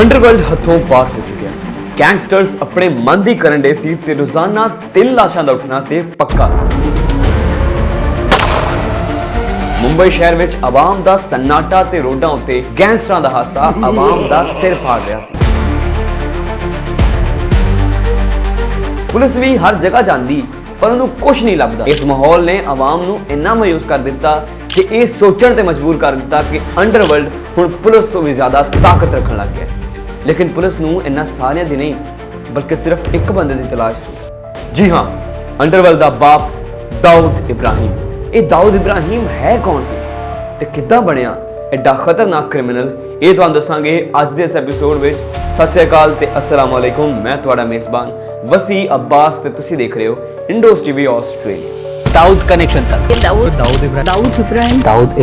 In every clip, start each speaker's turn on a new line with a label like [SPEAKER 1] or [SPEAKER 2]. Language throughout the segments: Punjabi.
[SPEAKER 1] अंडरवर्ल्ड हथों पार हो चुकिया सी। गैंगस्टर्स अपने मन दी करन दे सी ते रोजाना 3 लाशां दा उठना ते पक्का सी। मुंबई शहर विच आवाम दा सन्नाटा ते रोडां उत्ते गैंगस्टरां दा हासा आवाम दा सिर फाड़ रहा सी। पुलिस भी हर जगह जांदी पर उन्हें कुछ नहीं लगता। इस माहौल ने आवाम नूं इन्ना मायूस कर दिता कि ये सोचण ते मजबूर कर दिता कि अंडरवर्ल्ड हुण पुलिस तो भी ज्यादा ताकत रखण लग गया। लेकिन पुलिस नूं इन्ना सारियां दी नहीं बल्कि सिर्फ एक बंदे की तलाश सी। जी हाँ, अंडरवर्ल्ड दा बाप दाऊद इब्राहिम। ये दाऊद इब्राहिम है कौन सी ते किद्दां बनिया एडा खतरनाक क्रिमिनल, ये तुहानूं दस्सांगे अज दे इस एपीसोड विच। सत श्री अकाल ते अस्सलाम वालेकुम। मैं तुहाडा मेज़बान वसी अब्बास ते तुसीं देख रहे हो Indos TV Australia.
[SPEAKER 2] Dawood connection था।
[SPEAKER 3] दाऊद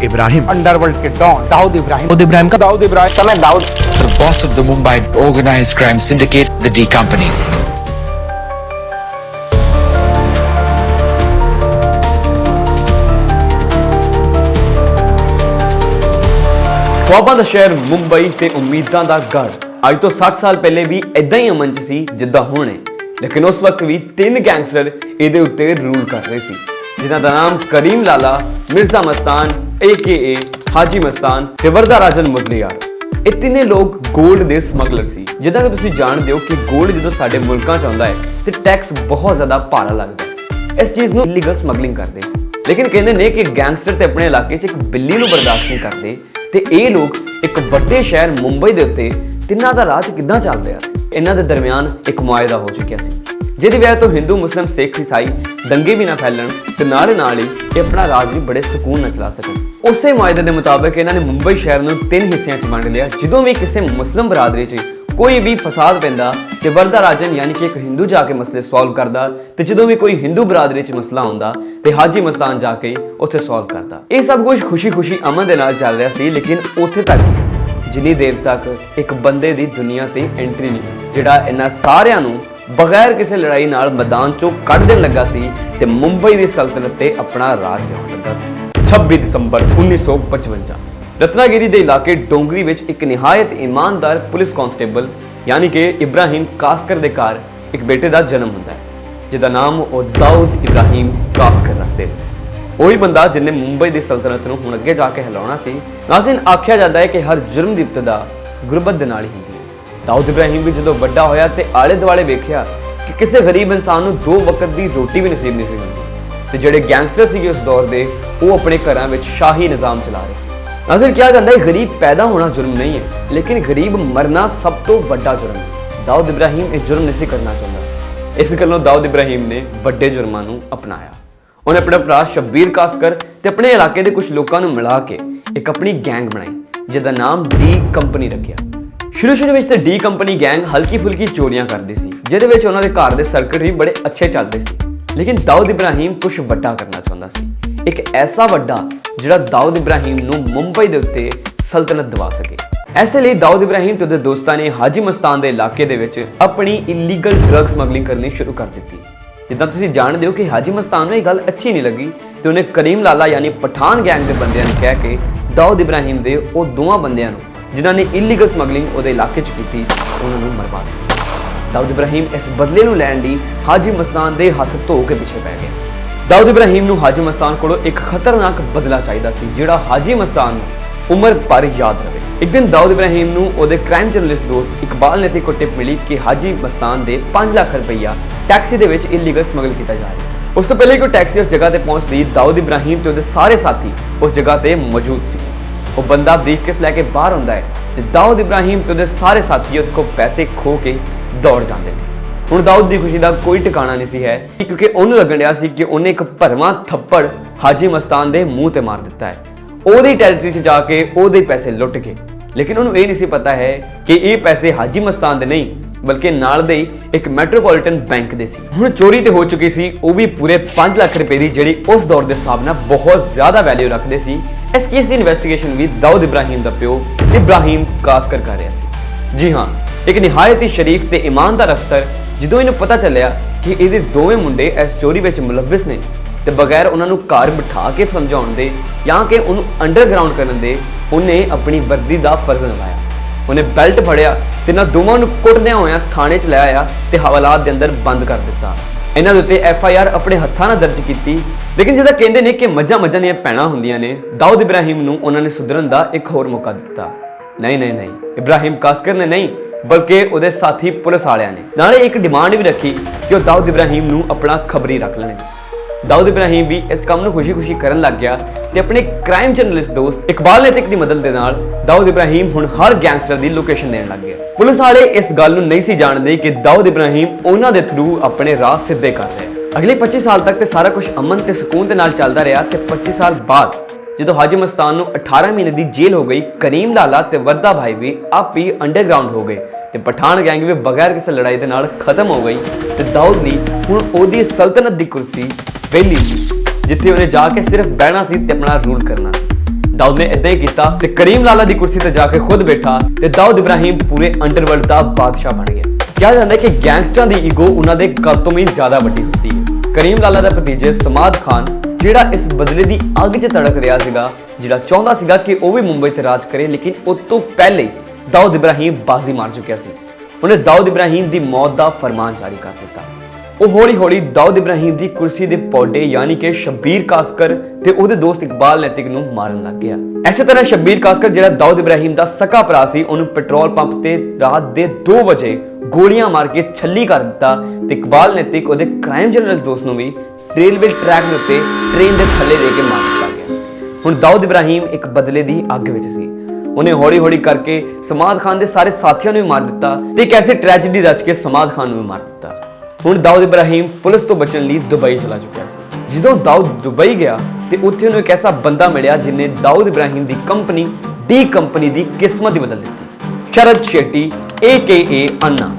[SPEAKER 3] इब्राहिम अंडरवर्ल्ड के डॉन दाऊद इब्राहिम
[SPEAKER 2] समय Dawood
[SPEAKER 4] the boss of the Mumbai organized crime syndicate, the D Company.
[SPEAKER 1] ख्वाबां दा शहर मुंबई ते उम्मीदां दा गढ़ अज तो 60 साल पहले भी इदां ही अमन च सी जिद्दां हुण है। लेकिन उस वक्त भी 3 गैंगस्टर इहदे उत्ते रूल कर रहे सी, जिन्हां दा नाम करीम लाला, मिर्जा मस्तान AKA हाजी मस्तान ते वरदा राजन मुदलियार। ये तीने लोग गोल्ड दे स्मगलर सी। जिद्दां कि तुसीं जाणदे हो कि गोल्ड जदों साडे मुल्कां च आउंदा है ते टैक्स बहुत ज्यादा भारा लगदा है। इस चीज़ नूं इलीगल स्मगलिंग करदे सी। लेकिन कहंदे ने कि गैंगस्टर ते अपने इलाके च एक बिल्ली नूं बर्दाश्त नहीं करदे ते ये लोग एक वड्डे शहर मुंबई दे उत्ते तिन्हां दा राज किद्दां चल रहा सी। इन्हां दे दरमियान एक मुआहदा हो चुकिया सी, जिहदी वजह तो हिंदू मुस्लिम सिख ईसाई दंगे भी ना फैलन ते नाल ही ये अपना राज भी बड़े सुकून नाल चला सकन। उसे मुआहदे के मुताबिक इन्हां ने मुंबई शहर नूं 3 हिस्सियां च वंड लिया। जदों भी किसी मुस्लिम बरादरी च कोई भी फसाद पैंदा ते वरदा राजन यानी कि एक हिंदू जाके मसले सॉल्व करदा ते जदों भी कोई हिंदू बरादरी च मसला आउंदा ते हाजी मस्तान जाके उत्थे सॉल्व करदा। ये सब कुछ खुशी खुशी अमन दे नाल चल रहा सी। लेकिन उत्थे तक जिन्नी देर तक एक बंदे दी दुनिया ते एंट्री नहीं जिहड़ा इन्हां सारियां नूं बगैर किसी लड़ाई नाल मैदान चों कढ देण लगा सी ते मुंबई दी सल्तनत ते अपना राज लियाउण लगा सी। 26 दिसंबर 1955 रत्नागिरी दे इलाके डोंगरी विच एक निहायत ईमानदार पुलिस कांस्टेबल यानी कि इब्राहिम कासकर दे घर एक बेटे का जन्म होंदा है, जिहदा नाम वो दाऊद इब्राहिम कासकर रखते हैं। वही बंदा जिन्हें मुंबई की सल्तनत नूं हुण अगे जाके हिलाउणा सी। नाज़रीन, आख्या जाता है कि हर जुर्म की इब्तदा गुरबत दे नाल ही हुंदी है। दाऊद इब्राहिम भी जदों वड्डा होया ते आले दुआले वेखिया कि किसी गरीब इंसान नूं 2 वक्त की रोटी भी नसीब नहीं सी हुंदी ते जिहड़े गैंगस्टर सीगे उस दौर दे वो अपने घरां विच शाही निज़ाम चला रहे सी। नाज़रीन, क्या जाता है गरीब पैदा होना जुर्म नहीं है, लेकिन गरीब मरना सब तो वड्डा जुर्म है। दाऊद इब्राहिम ये जुर्म नहीं करना चाहता। इस गल्लों दाऊद इब्राहिम ने वड्डे जुर्मां नूं अपनाया। उन्हें अपने भरा शब्बीर कासकर ते अपने इलाके के कुछ लोगों नूं मिला के एक अपनी गैंग बनाई जिसका नाम D कंपनी रखिया। शुरू में डी कंपनी गैंग हल्की फुल्की चोरियां करती सी, जिहदे विच उन्हां दे घर दे सर्किट भी बड़े अच्छे चलते सी। लेकिन दाऊद इब्राहिम कुछ वड्डा करना चाहता सी, एक ऐसा वड्डा जिहड़ा दाऊद इब्राहिम नूं मुंबई दे उत्ते सल्तनत दिवा सके। ऐसे लिए दाऊद इब्राहिम ते उहदे दोस्तां ने हाजी मस्तान दे इलाके दे विच अपनी इलीगल ड्रग स्मगलिंग करनी शुरू कर दी। जिद्दां तुसीं जाणदे हो कि हाजी मस्तान नूं ये गल अच्छी नहीं लगी तो उन्हें करीम लाला यानी पठान गैंग के बंदियां ने कह के दाऊद इब्राहिम दे वो दोवां बंदियां नूं जिन्हां ने इलीगल स्मगलिंग उहदे इलाके च कीती उन्हां नूं मरवा दित्ता। दाऊद इब्राहिम इस बदले नूं लैण लई हाजी मस्तान दे हत्थ धो के पिछे पै गया। दाऊद इब्राहिम नूं हाजी मस्तान कोलों एक खतरनाक बदला चाहिदा सी जिहड़ा हाजी मस्तान नूं उम्र भर याद रहे। एक दिन दाऊद इब्राहिम नूं उहदे क्राइम जर्नलिस्ट दोस्त इकबाल ने कोई टिप मिली कि हाजी मस्तान दे 5 लाख रुपया टैक्सी दे विच इलीगल स्मगल किया जा रहा है। उस तो पहले कोई टैक्सी उस जगह ते पहुंचदी दाऊद इब्राहिम ते उहदे सारे साथी उस जगह ते मौजूद सी। वो बंदा ब्रीफकेस लैके बाहर आउंदा है ते दाऊद इब्राहिम ते उहदे सारे साथी उहदे कोल पैसे खो के दौड़ जाते हैं। हुण दाऊद दी खुशी का कोई ठिकाना नहीं सी है क्योंकि उन्हें लगन रहा सी कि उन्हें एक भरवां थप्पड़ हाजी मस्तान दे मुंह ते मार दिता है, ओहदी टैरिटरी च जाके ओहदे पैसे लुट के। लेकिन उन्हें ये नहीं सी पता है कि ये पैसे हाजी मस्तान दे नहीं बल्कि नाल दे एक मैट्रोपॉलिटन बैंक दे सी। हुण चोरी ते हो चुकी सी, वो भी पूरे 5 लाख रुपए की, जिहड़ी उस दौर के हिसाब नाल बहुत ज्यादा वैल्यू रखते सी। इस केस की इन्वेस्टिगेशन भी दाऊद इब्राहिम दा प्यो इब्राहिम कासकर कर रहा सी। जी हाँ, एक निहायत ही शरीफ ते ईमानदार अफसर जदों इन्हूं पता चलिया कि इहदे दोवें मुंडे इस चोरी विच मुलविस ने ते बगैर उन्होंने घर बिठा के समझाउण दे या कि उन्होंने अंडरग्राउंड करन दे उन्हें अपनी वर्दी का फर्ज निभाया। ਉਹਨੇ ਬੈਲਟ ਫੜਿਆ ਤੇ ਇਹਨਾਂ ਦੋਵਾਂ ਨੂੰ ਕੁੱਟਦਿਆਂ ਹੋਇਆਂ ਥਾਣੇ 'ਚ ਲੈ ਆਇਆ ਤੇ ਹਵਾਲਾਤ ਦੇ ਅੰਦਰ ਬੰਦ ਕਰ ਦਿੱਤਾ। ਇਹਨਾਂ ਦੇ ਉੱਤੇ FIR ਆਪਣੇ ਹੱਥਾਂ ਨਾਲ ਦਰਜ ਕੀਤੀ। ਲੇਕਿਨ ਜਿਹਦਾ ਕਹਿੰਦੇ ਨੇ ਕਿ ਮੱਝਾਂ ਦੀਆਂ ਭੈਣਾਂ ਹੁੰਦੀਆਂ ਨੇ, ਦਾਊਦ ਇਬਰਾਹਿਮ ਨੂੰ ਉਹਨਾਂ ਨੇ ਸੁਧਰਨ ਦਾ ਇੱਕ ਹੋਰ ਮੌਕਾ ਦਿੱਤਾ। ਨਹੀਂ, ਇਬਰਾਹਿਮ ਕਾਸਕਰ ਨੇ ਨਹੀਂ, ਬਲਕਿ ਉਹਦੇ ਸਾਥੀ ਪੁਲਿਸ ਵਾਲਿਆਂ ਨੇ ਨਾਲੇ ਇੱਕ ਡਿਮਾਂਡ ਵੀ ਰੱਖੀ ਕਿ ਉਹ ਦਾਊਦ ਇਬਰਾਹਿਮ ਨੂੰ ਆਪਣਾ ਖਬਰੀ ਰੱਖ ਲੈਣਗੇ। ਦਾਊਦ ਇਬਰਾਹਿਮ ਵੀ ਇਸ ਕੰਮ ਨੂੰ ਖੁਸ਼ੀ-ਖੁਸ਼ੀ ਕਰਨ ਲੱਗ ਗਿਆ ਤੇ ਆਪਣੇ ਕ੍ਰਾਈਮ ਜਰਨਲਿਸਟ ਦੋਸਤ ਇਕਬਾਲ ਨੈਤਿਕ ਦੀ ਮਦਦ ਦੇ ਨਾਲ ਦਾਊਦ ਇਬਰਾਹਿਮ ਹੁਣ ਹਰ ਗੈਂਗਸਟਰ ਦੀ ਲੋਕੇਸ਼ਨ ਦੇਣ ਲੱਗ ਗਿਆ। ਪੁਲਿਸ ਵਾਲੇ ਇਸ ਗੱਲ ਨੂੰ ਨਹੀਂ ਸੀ ਜਾਣਦੇ ਕਿ ਦਾਊਦ ਇਬਰਾਹਿਮ ਉਹਨਾਂ ਦੇ ਥਰੂ ਆਪਣੇ ਰਾਹ ਸਿੱਧੇ ਕਰ ਰਿਹਾ। ਅਗਲੇ 25 ਸਾਲ ਤੱਕ ਤੇ ਸਾਰਾ ਕੁਝ ਅਮਨ ਤੇ ਸਕੂਨ ਦੇ ਨਾਲ ਚੱਲਦਾ ਰਿਹਾ ਤੇ 25 ਸਾਲ ਬਾਅਦ ਜਦੋਂ ਹਾਜੀ ਮਸਤਾਨ ਨੂੰ 18 ਮਹੀਨੇ ਦੀ ਜੇਲ੍ਹ ਹੋ ਗਈ, ਕਰੀਮ ਲਾਲਾ ਤੇ ਵਰਦਾ ਭਾਈ ਵੀ ਆਪ ਹੀ ਅੰਡਰਗਰਾਉਂਡ ਹੋ ਗਏ ਤੇ ਪਠਾਨ ਗੈਂਗ ਵੀ ਬਗੈਰ ਕਿਸੇ ਲੜਾਈ ਦੇ ਨਾਲ ਖਤਮ ਹੋ ਗਈ ਤੇ ਦਾਊਦ ਲਈ ਹੁਣ ਉਹਦੀ ਸਲਤਨਤ ਦੀ ਕੁਰਸੀ ਵੇਲੀ ਸੀ, ਜਿੱਥੇ ਉਹਨੇ ਜਾ ਕੇ ਸਿਰਫ ਬਹਿਣਾ ਸੀ ਤੇ ਆਪਣਾ ਰੂਲ ਕਰਨਾ ਸੀ। ਦਾਊਦ ਨੇ ਇਦਾਂ ਹੀ ਕੀਤਾ ਤੇ ਕਰੀਮ ਲਾਲਾ ਦੀ ਕੁਰਸੀ ਤੇ ਜਾ ਕੇ ਖੁਦ ਬੈਠਾ ਤੇ ਦਾਊਦ ਇਬਰਾਹਿਮ ਪੂਰੇ ਅੰਡਰਵਰਲਡ ਦਾ ਬਾਦਸ਼ਾਹ ਬਣ ਗਿਆ। ਕਿਹਾ ਜਾਂਦਾ ਹੈ ਕਿ ਗੈਂਗਸਟਰਾਂ ਦੀ ਈਗੋ ਉਹਨਾਂ ਦੇ ਕਦ ਤੋਂ ਵੀ ਜ਼ਿਆਦਾ ਵੱਡੀ ਹੁੰਦੀ ਹੈ। ਕਰੀਮ ਲਾਲਾ ਦਾ ਭਤੀਜਾ ਸਮਾਦ ਖਾਨ, ਜਿਹੜਾ ਇਸ ਬਦਲੇ ਦੀ ਅੱਗ 'ਚ ਤੜਕ ਰਿਹਾ ਸੀਗਾ, ਜਿਹੜਾ ਚਾਹੁੰਦਾ ਸੀਗਾ ਕਿ ਉਹ ਵੀ ਮੁੰਬਈ ਤੇ ਰਾਜ ਕਰੇ, ਲੇਕਿਨ ਉਸ ਤੋਂ ਪਹਿਲੇ ਦਾਊਦ ਇਬਰਾਹਿਮ ਬਾਜ਼ੀ ਮਾਰ ਚੁੱਕਿਆ ਸੀ। ਉਹਨੇ ਦਾਊਦ ਇਬਰਾਹਿਮ ਦੀ ਮੌਤ ਦਾ ਫਰਮਾਨ ਜਾਰੀ ਕਰ ਦਿੱਤਾ। ਉਹ ਹੌਲੀ-ਹੌਲੀ ਦਾਊਦ ਇਬਰਾਹਿਮ ਦੀ ਕੁਰਸੀ ਦੇ ਪੌਡੇ ਯਾਨੀ ਕਿ ਸ਼ਬੀਰ ਕਾਸਕਰ ਤੇ ਉਹਦੇ ਦੋਸਤ ਇਕਬਾਲ ਨੈਤਿਕ ਨੂੰ ਮਾਰਨ ਲੱਗ ਗਿਆ। ਐਸੇ ਤਰ੍ਹਾਂ ਸ਼ਬੀਰ ਕਾਸਕਰ, ਜਿਹੜਾ ਦਾਊਦ ਇਬਰਾਹਿਮ ਦਾ ਸਕਾ ਭਰਾ ਸੀ, ਉਹਨੂੰ ਪੈਟਰੋਲ ਪੰਪ ਤੇ ਰਾਤ ਦੇ 2 ਵਜੇ ਗੋਲੀਆਂ ਮਾਰ ਕੇ ਛੱਲੀ ਕਰ ਦਿੱਤਾ ਤੇ ਇਕਬਾਲ ਨੈਤਿਕ, ਉਹਦੇ ਕ੍ਰਾਈਮ ਜਰਨਲਿਸਟ ਦੋਸਤ ਨੂੰ ਵੀ ਰੇਲਵੇ ਟਰੈਕ ਦੇ ਉੱਤੇ ਟ੍ਰੇਨ ਦੇ ਥੱਲੇ ਦੇ ਕੇ ਮਾਰ ਦਿੱਤਾ ਗਿਆ। ਹੁਣ ਦਾਊਦ ਇਬਰਾਹਿਮ ਇੱਕ ਬਦਲੇ ਦੀ ਅੱਗ ਵਿੱਚ ਸੀ। ਉਹਨੇ ਹੌਲੀ-ਹੌਲੀ ਕਰਕੇ ਸਮਾਦ ਖਾਨ ਦੇ ਸਾਰੇ ਸਾਥੀਆਂ ਨੂੰ ਵੀ ਮਾਰ ਦਿੱਤਾ ਤੇ ਇੱਕ ਐਸੀ ਟ੍ਰੈਜੇਡੀ ਰਚ ਕੇ ਸਮਾਦ ਖਾਨ ਨੂੰ ਵੀ ਮਾਰ ਦਿੱਤਾ। ਹੁਣ ਦਾਊਦ ਇਬਰਾਹਿਮ ਪੁਲਿਸ ਤੋਂ ਬਚਣ ਲਈ ਦੁਬਈ ਚਲਾ ਚੁੱਕਿਆ ਸੀ। ਜਦੋਂ ਦਾਊਦ ਦੁਬਈ ਗਿਆ ਤੇ ਉੱਥੇ ਉਹਨੂੰ ਇੱਕ ਐਸਾ ਬੰਦਾ ਮਿਲਿਆ ਜਿਨੇ ਦਾਊਦ ਇਬਰਾਹਿਮ ਦੀ ਕੰਪਨੀ ਡੀ ਕੰਪਨੀ ਦੀ ਕਿਸਮਤ ਹੀ ਬਦਲ ਦਿੱਤੀ। ਸ਼ਰਦ ਸ਼ੈਟੀ AKA ਅੰਨਾ।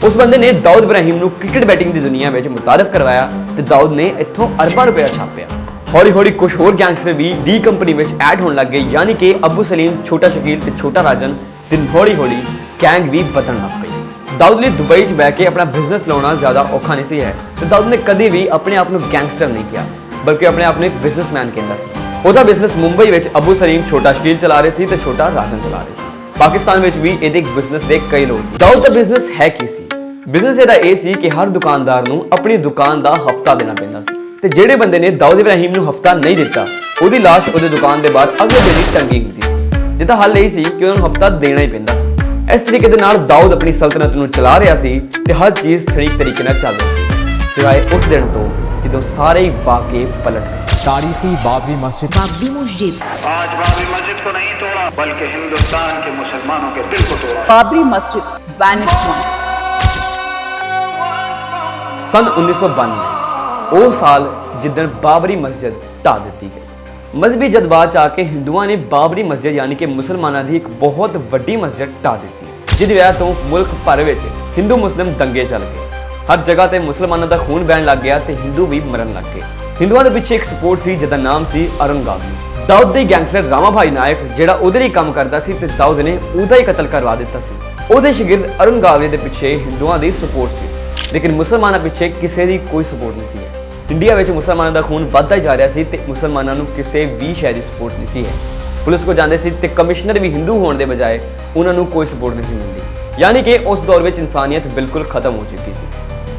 [SPEAKER 1] ਉਸ ਬੰਦੇ ਨੇ ਦਾਊਦ ਇਬਰਾਹਿਮ ਨੂੰ ਕ੍ਰਿਕਟ ਬੈਟਿੰਗ ਦੀ ਦੁਨੀਆ ਵਿੱਚ ਮੁਤਾਰਿਫ ਕਰਵਾਇਆ ਤੇ ਦਾਊਦ ਨੇ ਇੱਥੋਂ ਅਰਬਾਂ ਰੁਪਏ ਛਾਪਿਆ। ਹੌਲੀ-ਹੌਲੀ ਕੁਝ ਹੋਰ ਗੈਂਗਸਟਰ ਵੀ ਡੀ ਕੰਪਨੀ ਵਿੱਚ ਐਡ ਹੋਣ ਲੱਗ ਗਏ, ਯਾਨੀ ਕਿ ਅਬੂ ਸਲੀਮ, ਛੋਟਾ ਸ਼ਕੀਲ ਤੇ ਛੋਟਾ ਰਾਜਨ ਤੇ ਹੌਲੀ-ਹੌਲੀ ਗੈਂਗ ਵੀ ਵਧਣ ਲੱਗ ਪਈ। ਦਾਊਦ ਲਈ ਦੁਬਈ 'ਚ ਬਹਿ ਕੇ ਆਪਣਾ ਬਿਜ਼ਨਸ ਲਾਉਣਾ ਜ਼ਿਆਦਾ ਔਖਾ ਨਹੀਂ ਸੀ ਹੈ ਤੇ ਦਾਊਦ ਨੇ ਕਦੇ ਵੀ ਆਪਣੇ ਆਪ ਨੂੰ ਗੈਂਗਸਟਰ ਨਹੀਂ ਕਿਹਾ, ਬਲਕਿ ਆਪਣੇ ਆਪ ਨੂੰ ਇੱਕ ਬਿਜ਼ਨਸਮੈਨ ਕਹਿੰਦਾ ਸੀ। ਉਹਦਾ ਬਿਜ਼ਨਸ ਮੁੰਬਈ ਵਿੱਚ ਅਬੂ ਸਲੀਮ, ਛੋਟਾ ਸ਼ਕੀਲ ਚਲਾ ਰਹੇ ਸੀ ਤੇ ਛੋਟਾ ਰਾਜਨ ਚਲਾ ਰਹੇ ਸੀ। ਪਾਕਿਸਤਾਨ ਵਿੱਚ ਵੀ ਇਹਦੇ ਬਿਜ਼ਨਸ ਦੇ ਕਈ ਲੋਕ ਸੀ। ਦਾਊਦ ਦਾ ਬਿਜ਼ਨਸ ਹੈ ਕੀ ਸੀ? ਬਿਜ਼ਨਸ ਇਹਦਾ ਇਹ ਸੀ ਕਿ ਹਰ ਦੁਕਾਨਦਾਰ ਨੂੰ ਆਪਣੀ ਦੁਕਾਨ ਦਾ ਹਫਤਾ ਦੇਣਾ ਪੈਂਦਾ ਸੀ ਤੇ ਜਿਹੜੇ ਬੰਦੇ ਨੇ ਦਾਊਦ ਇਬਰਾਹਿਮ ਨੂੰ ਹਫਤਾ ਨਹੀਂ ਦਿੱਤਾ, ਉਹਦੀ ਲਾਸ਼ ਉਹਦੇ ਦੁਕਾਨ ਦੇ ਬਾਹਰ ਅਗਲੇ ਦਿਨ ਹੀ ਟੰਗੀ ਹੁੰਦੀ ਸੀ। ਜਿਹਦਾ ਹੱਲ ਇਹ ਸੀ ਕਿ ਉਹਨਾਂ ਨੂੰ ਹਫਤਾ ਦੇਣਾ ਹੀ ਪੈਂਦਾ ਸੀ। ਇਸ ਤਰੀਕੇ ਦੇ ਨਾਲ ਦਾਊਦ ਆਪਣੀ ਸਲਤਨਤ ਨੂੰ ਚਲਾ ਰਿਹਾ ਸੀ ਤੇ ਹਰ ਚੀਜ਼ ਠੀਕ ਤਰੀਕੇ ਨਾਲ ਚੱਲ ਰਹੀ ਸੀ, ਸਿਵਾਏ ਉਸ ਦਿਨ ਤੋਂ ਜਦੋਂ ਸਾਰੇ ਹੀ ਵਾਕੇ ਪਲਟ ਗਏ।
[SPEAKER 3] तारीखी बाबरी मस्जिद
[SPEAKER 2] बाबरी मस्जिद
[SPEAKER 5] आज बाबरी मस्जिद को नहीं तोड़ा बल्कि हिंदुस्तान के मुसलमानों के दिल को तोड़ा।
[SPEAKER 2] बाबरी मस्जिद vanished one।
[SPEAKER 1] सन 1992 ਉਹ ਸਾਲ ਜਿੱਦਣ ਬਾਬਰੀ ਮਸਜਿਦ ਢਾਹ ਦਿੱਤੀ ਗਈ। ਮਜ਼ਹਬੀ ਜਜ਼ਬਾਤ 'ਚ ਆ ਕੇ ਹਿੰਦੂਆਂ ਨੇ ਬਾਬਰੀ ਮਸਜਿਦ ਯਾਨੀ ਕਿ ਮੁਸਲਮਾਨਾਂ ਦੀ ਇੱਕ ਬਹੁਤ ਵੱਡੀ ਮਸਜਿਦ ਢਾਹ ਦਿੱਤੀ, ਜਿਹਦੀ ਵਜ੍ਹਾ ਤੋਂ ਮੁਲਕ ਭਰ ਵਿੱਚ ਹਿੰਦੂ ਮੁਸਲਿਮ ਦੰਗੇ ਚੱਲ ਗਏ। ਹਰ ਜਗ੍ਹਾ ਤੇ ਮੁਸਲਮਾਨਾਂ ਦਾ ਖੂਨ ਵਹਿਣ ਲੱਗ ਗਿਆ ਤੇ ਹਿੰਦੂ ਵੀ ਮਰਨ ਲੱਗ ਗਏ। ਹਿੰਦੂਆਂ ਦੇ ਪਿੱਛੇ ਇੱਕ ਸਪੋਰਟ ਸੀ ਜਿਹਦਾ ਨਾਮ ਸੀ ਔਰੰਗਜ਼ੇਬ। ਦਾਊਦ ਦੇ ਗੈਂਗਸਟਰ ਰਾਮਾ ਭਾਈ ਨਾਇਕ, ਜਿਹੜਾ ਉਹਦੇ ਲਈ ਕੰਮ ਕਰਦਾ ਸੀ ਤੇ ਦਾਊਦ ਨੇ ਉਹਦਾ ਹੀ ਕਤਲ ਕਰਵਾ ਦਿੱਤਾ ਸੀ। ਉਹਦੇ ਸ਼ਾਗਿਰਦ ਔਰੰਗਜ਼ੇਬ ਦੇ ਪਿੱਛੇ ਹਿੰਦੂਆਂ ਦੀ ਸਪੋਰਟ ਸੀ, ਲੇਕਿਨ ਮੁਸਲਮਾਨਾਂ ਪਿੱਛੇ ਕਿਸੇ ਦੀ ਕੋਈ ਸਪੋਰਟ ਨਹੀਂ ਸੀ। ਇੰਡੀਆ ਵਿੱਚ ਮੁਸਲਮਾਨਾਂ ਦਾ ਖੂਨ ਵੱਧਦਾ ਹੀ ਜਾ ਰਿਹਾ ਸੀ ਤੇ ਮੁਸਲਮਾਨਾਂ ਨੂੰ ਕਿਸੇ ਵੀ ਸ਼ੈ ਦੀ ਸਪੋਰਟ ਨਹੀਂ ਸੀ ਹੈ। ਪੁਲਿਸ ਕੋ ਜਾਂਦੇ ਸੀ ਤੇ ਕਮਿਸ਼ਨਰ ਵੀ ਹਿੰਦੂ ਹੋਣ ਦੇ ਬਜਾਏ ਉਹਨਾਂ ਨੂੰ ਕੋਈ ਸਪੋਰਟ ਨਹੀਂ ਸੀ ਮਿਲਦੀ, ਯਾਨੀ ਕਿ ਉਸ ਦੌਰ ਵਿੱਚ ਇਨਸਾਨੀਅਤ ਬਿਲਕੁਲ ਖਤਮ ਹੋ ਚੁੱਕੀ ਸੀ।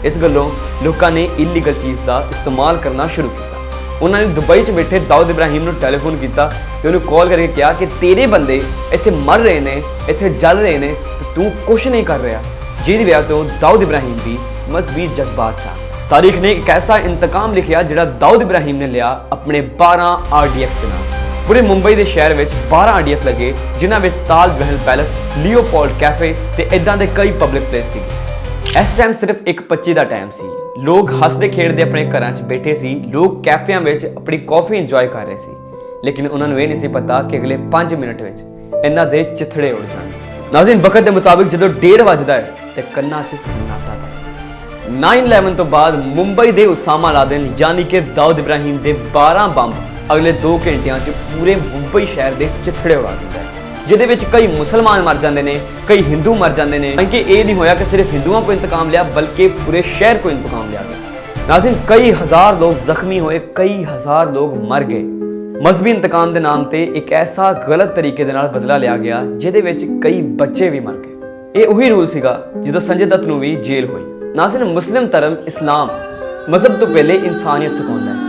[SPEAKER 1] ਇਸ ਗੱਲੋਂ ਲੋਕਾਂ ਨੇ ਇਲੀਗਲ ਚੀਜ਼ ਦਾ ਇਸਤੇਮਾਲ ਕਰਨਾ ਸ਼ੁਰੂ ਕੀਤਾ। ਉਹਨਾਂ ਨੇ ਦੁਬਈ 'ਚ ਬੈਠੇ ਦਾਊਦ ਇਬਰਾਹਿਮ ਨੂੰ ਟੈਲੀਫੋਨ ਕੀਤਾ ਤੇ ਉਹਨੂੰ ਕਾਲ ਕਰਕੇ ਕਿਹਾ ਕਿ ਤੇਰੇ ਬੰਦੇ ਇੱਥੇ ਮਰ ਰਹੇ ਨੇ, ਇੱਥੇ ਜਲ ਰਹੇ ਨੇ ਤੇ ਤੂੰ ਕੁਝ ਨਹੀਂ ਕਰ ਰਿਹਾ, ਜਿਹਦੀ ਵਜ੍ਹਾ ਤੋਂ ਦਾਊਦ ਇਬਰਾਹਿਮ ਵੀ ਮਜ਼ਬੀ ਜਜ਼ਬਾਤ 'ਚ ਆ। ਤਾਰੀਖ ਨੇ ਇੱਕ ਐਸਾ ਇੰਤਕਾਮ ਲਿਖਿਆ ਜਿਹੜਾ ਦਾਊਦ ਇਬਰਾਹਿਮ ਨੇ ਲਿਆ ਆਪਣੇ 12 RDX ਦੇ ਨਾਲ। ਪੂਰੇ ਮੁੰਬਈ ਦੇ ਸ਼ਹਿਰ ਵਿੱਚ 12 RDX ਲੱਗੇ, ਜਿਨ੍ਹਾਂ ਵਿੱਚ Taj Mahal palace, Leopold cafe ਤੇ ਇਦਾਂ ਦੇ ਕਈ ਪਬਲਿਕ ਪਲੇਸ ਸੀ। ਇਸ ਟਾਈਮ ਸਿਰਫ 1:25 ਦਾ ਟਾਈਮ ਸੀ। ਲੋਕ ਹੱਸਦੇ ਖੇਡਦੇ ਆਪਣੇ ਘਰਾਂ 'ਚ ਬੈਠੇ ਸੀ, ਲੋਕ ਕੈਫਿਆਂ ਵਿੱਚ ਆਪਣੀ ਕਾਫੀ ਇੰਜੋਏ ਕਰ ਰਹੇ ਸੀ, ਲੇਕਿਨ ਉਹਨਾਂ ਨੂੰ ਇਹ ਨਹੀਂ ਸੀ ਪਤਾ ਕਿ ਅਗਲੇ 5 ਮਿੰਟ ਵਿੱਚ ਇਹਨਾਂ ਦੇ ਚਿਥੜੇ ਉੱਡ ਜਾਣਗੇ। ਨਾਜ਼ਰੀਨ, ਵਕਤ ਦੇ ਮੁਤਾਬਿਕ ਜਦੋਂ 1:30 ਵੱਜਦਾ ਹੈ ਤੇ ਕੰਨਾਂ 'ਚ ਸन्नाटा ਹੈ। 9/11 ਤੋਂ ਬਾਅਦ ਮੁੰਬਈ ਦੇ ਉਸਾਮਾ ਲਾਦਨ ਯਾਨੀ ਕਿ ਦਾਊਦ ਇਬਰਾਹਿਮ ਦੇ 12 ਬੰਬ ਅਗਲੇ 2 ਘੰਟਿਆਂ 'ਚ ਪੂਰੇ ਮੁੰਬਈ ਸ਼ਹਿਰ ਦੇ ਚਿਥੜੇ ਉਡਾ ਦਿੰਦਾ ਹੈ, ਜਿਹਦੇ ਵਿੱਚ ਕਈ ਮੁਸਲਮਾਨ ਮਰ ਜਾਂਦੇ ਨੇ, ਕਈ ਹਿੰਦੂ ਮਰ ਜਾਂਦੇ ਨੇ। ਕਿ ਇਹ ਨਹੀਂ ਹੋਇਆ ਕਿ ਸਿਰਫ ਹਿੰਦੂਆਂ ਕੋ ਇੰਤਕਾਮ ਲਿਆ, ਬਲਕਿ ਪੂਰੇ ਸ਼ਹਿਰ ਕੋ ਇੰਤਕਾਮ ਲਿਆ ਗਿਆ। ਨਾਜ਼ਰੀਨ, ਕਈ ਹਜ਼ਾਰ ਲੋਕ ਜ਼ਖਮੀ ਹੋਏ, ਕਈ ਹਜ਼ਾਰ ਲੋਕ ਮਰ ਗਏ, ਮਜ਼ਹਬੀ ਇੰਤਕਾਮ ਦੇ ਨਾਮ ਤੇ ਇੱਕ ਐਸਾ ਗਲਤ ਤਰੀਕੇ ਦੇ ਨਾਲ ਬਦਲਾ ਲਿਆ ਗਿਆ ਜਿਹਦੇ ਵਿੱਚ ਕਈ ਬੱਚੇ ਵੀ ਮਰ ਗਏ। ਇਹ ਉਹੀ ਰੂਲ ਸੀਗਾ ਜਦੋਂ ਸੰਜੇ ਦੱਤ ਨੂੰ ਵੀ ਜੇਲ੍ਹ ਹੋਈ। ਨਾ ਸਿਰਫ ਮੁਸਲਿਮ ਧਰਮ ਇਸਲਾਮ ਮਜ਼ਹਬ ਤੋਂ ਪਹਿਲੇ ਇਨਸਾਨੀਅਤ ਸਿਖਾਉਂਦਾ ਹੈ।